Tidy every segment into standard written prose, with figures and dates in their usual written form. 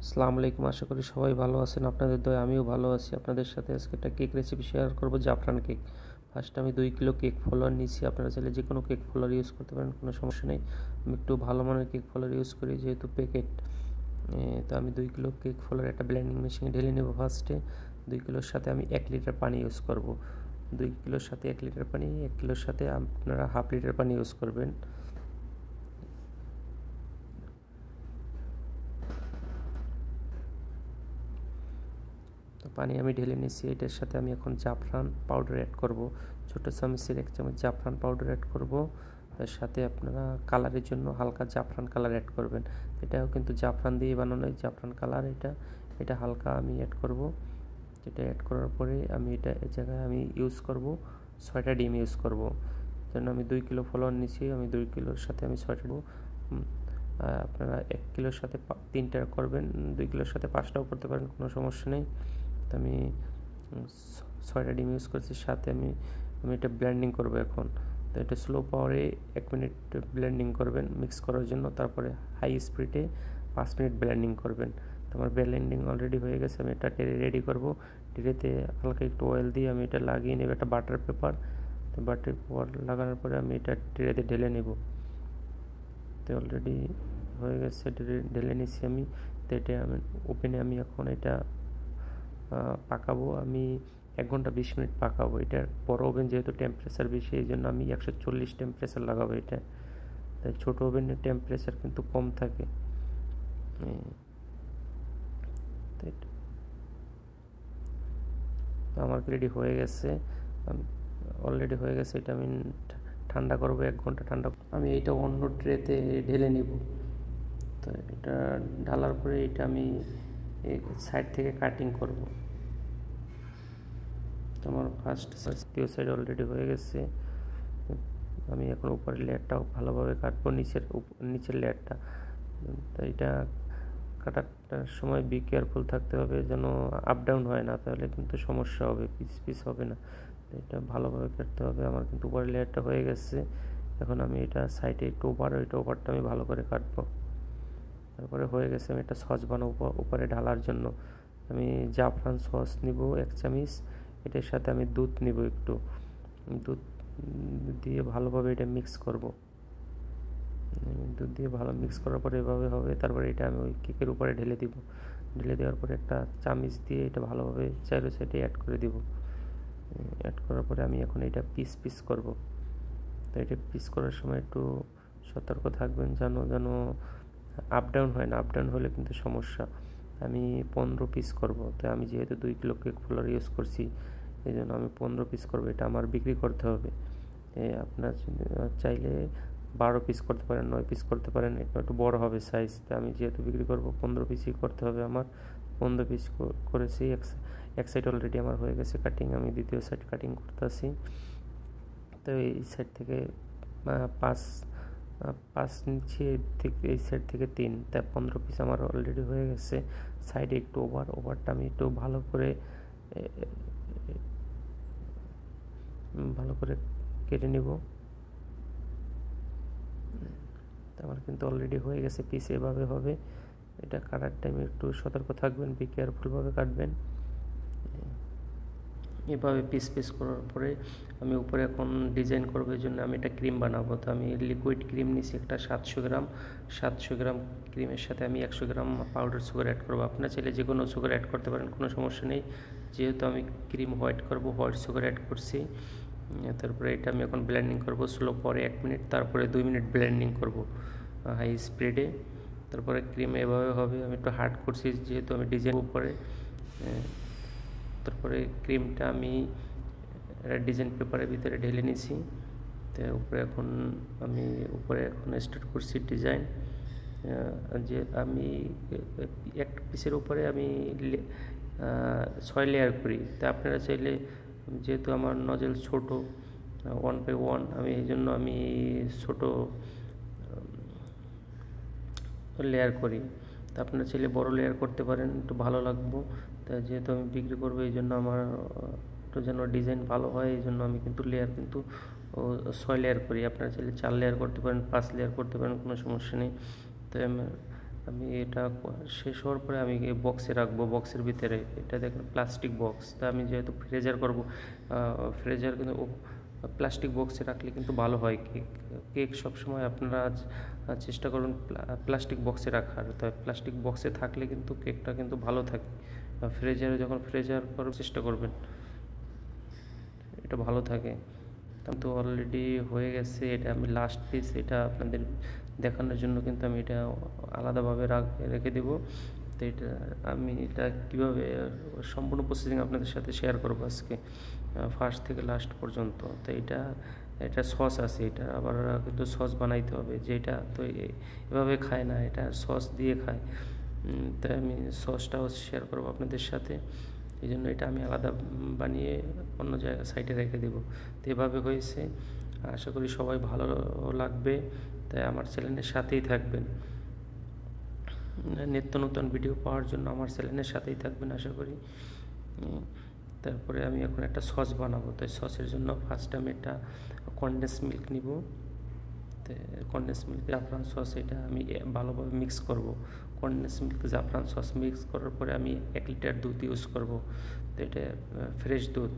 আসসালামু আলাইকুম, আশা করি সবাই ভালো আছেন। আপনাদের দয়ায় আমিও ভালো আছি। আপনাদের সাথে আজকে একটা কেক রেসিপি শেয়ার করব, জাফরান কেক। ফার্স্ট আমি 2 কিলো কেক ফ্লোর নিয়েছি। আপনারা চাইলে যে কোনো কেক ফ্লোর ইউজ করতে পারেন, কোনো সমস্যা নেই। আমি একটু ভালো মানের কেক ফ্লোর ইউজ করি, যেহেতু প্যাকেট। তো আমি 2 কিলো কেক ফ্লোর একটা ব্লেন্ডিং মেশিনে ঢেলে নেব। ফার্স্টে 2 কিলোর সাথে আমি 1 লিটার পানি ইউজ করব। 2 কিলোর সাথে 1 লিটার পানি, 1 কিলোর সাথে আপনারা হাফ লিটার পানি ইউজ করবেন। তো পানি আমি ঢেলে নিয়েছি। এটার সাথে আমি এখন জাফরান পাউডার অ্যাড করব। ছোটো চামচের 1 চামচ জাফরান পাউডার অ্যাড করব। তার সাথে আপনারা কালারের জন্য হালকা জাফরান কালার অ্যাড করবেন। এটাও কিন্তু জাফরান দিয়ে বানানো জাফরান কালার। এটা হালকা আমি অ্যাড করব। এটা অ্যাড করার পরে আমি এটা এই জায়গায় আমি ইউজ করব 6টা ডিম ইউজ করব। জন্য আমি 2 কিলো ফ্লোর নিয়েছি। আমি 2 কিলোর সাথে আমি 6টা দেবো। আপনারা 1 কিলোর সাথে 3টা করবেন, 2 কিলোর সাথে 5টাও করতে পারেন, কোনো সমস্যা নেই। তো আমি 6টা ডিম ইউজ করছি। সাথে আমি এটা ব্লেন্ডিং করব এখন। তো এটা স্লো পাওয়ারে 1 মিনিট ব্লেন্ডিং করবেন মিক্স করার জন্য। তারপরে হাই স্পিডে 5 মিনিট ব্লেন্ডিং করবেন। তো আমার ব্লেন্ডিং অলরেডি হয়ে গেছে। আমি এটা ট্রে রেডি করব। ট্রেতে হালকা একটু অয়েল দিয়ে আমি এটা লাগিয়ে নেব, একটা বাটার পেপার। তো বাটার পেপার লাগানোর পরে আমি এটা ট্রেতে ঢেলে নেব। তো অলরেডি হয়ে গেছে, ঢেলে নিচ্ছি আমি। তো এটা আমি ওভেনে আমি এখন এটা পাকাবো। আমি 1 ঘন্টা 20 মিনিট পাকাবো। এটার বড় ওভেন যেহেতু টেম্পারেচার বেশি, এই জন্য আমি 140 টেম্পারেচার লাগাবো এটা। তাই ছোটো ওভেনের টেম্পারেচার কিন্তু কম থাকে। তো আমার রেডি হয়ে গেছে, অলরেডি হয়ে গেছে। এটা আমি ঠান্ডা করবো, 1 ঘন্টা ঠান্ডা। আমি এইটা অন্য ট্রেতে ঢেলে নিব। তো এটা ঢালার পরে এটা আমি সাইড থেকে কাটিং করব। তো আমার ফার্স্ট সাইড অলরেডি হয়ে গেছে। আমি এখন উপরের লেয়ারটাও ভালোভাবে কাটবো, নিচের লেয়ারটা। তো এটা কাটার সময় বি কেয়ারফুল থাকতে হবে, যেন আপ ডাউন হয় না, তাহলে কিন্তু সমস্যা হবে, পিস হবে না। তো এটা ভালোভাবে কাটতে হবে। আমার কিন্তু উপরের লেয়ারটা হয়ে গেছে। এখন আমি এটা সাইডে একটু ওভারটা আমি ভালো করে কাটবো। তারপরে হয়ে গেছে। আমি একটা সস বানাবো উপরে ঢালার জন্য। আমি জাফরান সস নিব 1 চামচ। এটার সাথে আমি দুধ নিব, একটু দুধ দিয়ে ভালোভাবে এটা মিক্স করব। দুধ দিয়ে ভালো মিক্স করার পরে এভাবে হবে। তারপরে এটা আমি ওই কেকের উপরে ঢেলে দিব। ঢেলে দেওয়ার পরে একটা চামচ দিয়ে এটা ভালোভাবে চারো সাইডে অ্যাড করে দিব। অ্যাড করার পরে আমি এখন এটা পিস করব। তো এটা পিস করার সময় একটু সতর্ক থাকবেন, যেন আপ ডাউন হয় না। আপ ডাউন হলে কিন্তু সমস্যা। আমি 15 পিস করব। তো আমি যেহেতু 2 কিলো কেক ফ্লোর ইউজ করছি, এই জন্য আমি 15 পিস করব। এটা আমার বিক্রি করতে হবে। আপনার চাইলে 12 পিস করতে পারেন, 9 পিস করতে পারেন, একটু বড় হবে সাইজ। তো আমি যেহেতু বিক্রি করব, 15 পিসই করতে হবে আমার। 15 পিস করেছি। এক সাইড অলরেডি আমার হয়ে গেছে কাটিং। আমি দ্বিতীয় সাইড কাটিং করতেছি। তো এই সাইড থেকে 5 নিচ্ছি, এই সাইড থেকে 3। তাই 15 পিস আমার অলরেডি হয়ে গেছে। সাইডে একটু ওভারটা আমি একটু ভালো করে কেটে নিব। আমার কিন্তু অলরেডি হয়ে গেছে। পিস এভাবে হবে। এটা কাটার টাইমে একটু সতর্ক থাকবেন, বি কেয়ারফুলভাবে কাটবেন। এভাবে পিস করার পরে আমি উপরে এখন ডিজাইন করবো। এই জন্য আমি একটা ক্রিম বানাবো। তো আমি লিকুইড ক্রিম নিয়েছি একটা 700 গ্রাম ক্রিমের সাথে আমি 100 গ্রাম পাউডার সুগার অ্যাড করবো। আপনারা চাইলে যে কোনো সুগার অ্যাড করতে পারেন, কোনো সমস্যা নেই। যেহেতু আমি ক্রিম হোয়াইট করবো, হোয়াইট সুগার অ্যাড করছি। তারপরে এটা আমি এখন ব্লেন্ডিং করবো স্লো পরে 1 মিনিট, তারপরে 2 মিনিট ব্লেন্ডিং করবো হাই স্পিডে। তারপরে ক্রিম এভাবে হবে। আমি একটু হার্ড করছি যেহেতু আমি ডিজাইন উপরে। তারপরে ক্রিমটা আমি ডিজাইন পেপারের ভিতরে ঢেলে নিয়েছি। তো আমি উপরে এখন স্টার্ট করছি ডিজাইন। যে আমি একটা পিসের উপরে আমি 6 লেয়ার করি। তা আপনারা চাইলে, যেহেতু আমার নজেল ছোট 1/1, আমি এই জন্য আমি ছোট লেয়ার করি। তা আপনারা চাইলে বড় লেয়ার করতে পারেন, একটু ভালো লাগবো। তা যেহেতু আমি বিক্রি করবো, এই জন্য আমার একটু যেন ডিজাইন ভালো হয়, এই জন্য আমি কিন্তু লেয়ার 6 লেয়ার করি। আপনারা চাইলে 4 লেয়ার করতে পারেন, 5 লেয়ার করতে পারেন, কোনো সমস্যা নেই। তো আমি এটা শেষ হওয়ার পরে আমি বক্সে রাখবো, বক্সের ভিতরে। এটা দেখেন প্লাস্টিক বক্স, তা আমি যেহেতু ফ্রেজার করব, ফ্রেজার কিন্তু প্লাস্টিক বক্সে রাখলে কিন্তু ভালো হয় কেক সবসময় আপনারা চেষ্টা করুন প্লাস্টিক বক্সে রাখার। তাই প্লাস্টিক বক্সে থাকলে কিন্তু কেকটা কিন্তু ভালো থাকে। ফ্রেজারে যখন ফ্রেজার করার চেষ্টা করবেন, এটা ভালো থাকে। তো অলরেডি হয়ে গেছে, এটা আমি লাস্ট পিস, এটা আপনাদের দেখানোর জন্য কিন্তু আমি এটা আলাদাভাবে রেখে দেবো। তো এটা কীভাবে সম্পূর্ণ প্রসেসিং আপনাদের সাথে শেয়ার করবো আজকে, ফার্স্ট থেকে লাস্ট পর্যন্ত। তো এটা সস আছে, এটা আবার কিন্তু সস বানাইতে হবে, যেটা তো এভাবে খায় না, এটা সস দিয়ে খায়। তাই আমি সসটাও শেয়ার করবো আপনাদের সাথে, এই জন্য এটা আমি আলাদা বানিয়ে অন্য জায়গায় সাইডে রেখে দেবো। তো এভাবে হয়েছে, আশা করি সবাই ভালো লাগবে। তাই আমার চ্যানেলের সাথেই থাকবেন, নিত্য নতুন ভিডিও পাওয়ার জন্য আমার চ্যানেলের সাথেই থাকবেন আশা করি। তারপরে আমি এখন একটা সস বানাবো। তাই সসের জন্য ফার্স্ট আমি একটা কনডেন্স মিল্ক নিব। তো কনডেন্স মিল্ক জাফরান সস এটা আমি ভালোভাবে মিক্স করব। কনডেন্স মিল্ক জাফরান সস মিক্স করার পরে আমি 1 লিটার দুধ ইউজ করব। তো এটা ফ্রেশ দুধ।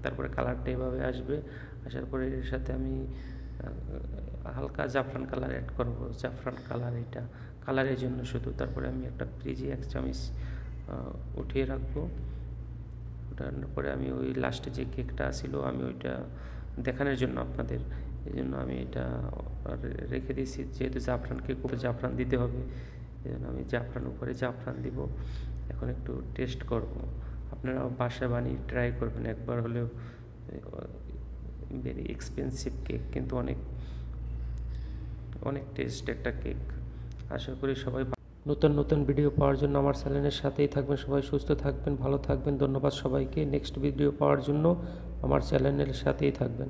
তারপরে কালারটা এভাবে আসবে, আসার পরে এর সাথে আমি হালকা জাফরান কালার অ্যাড করব। জাফরান কালার, এটা কালারের জন্য শুধু। তারপরে আমি একটা ফ্রিজে 1 চামচ উঠিয়ে রাখবো। ওঠানোর পরে আমি ওই লাস্টে যে কেকটা ছিল আমি ওইটা দেখানোর জন্য আপনাদের, এই জন্য আমি এটা রেখে দিয়েছি। যেহেতু জাফরান কেক উপরে জাফরান দিতে হবে, এই জন্য আমি জাফরান উপরে জাফরান দিব। এখন একটু টেস্ট করব, আপনারা বাসায় বানিয়ে ট্রাই করবেন একবার হলেও। ভেরি এক্সপেন্সিভ কেক, কিন্তু অনেক টেস্ট একটা কেক। আশা করি সবাই নতুন নতুন ভিডিও পাওয়ার জন্য আমার চ্যানেলের সাথেই থাকবেন। সবাই সুস্থ থাকবেন, ভালো থাকবেন। ধন্যবাদ সবাইকে। নেক্সট ভিডিও পাওয়ার জন্য আমার চ্যানেলের সাথেই থাকবেন।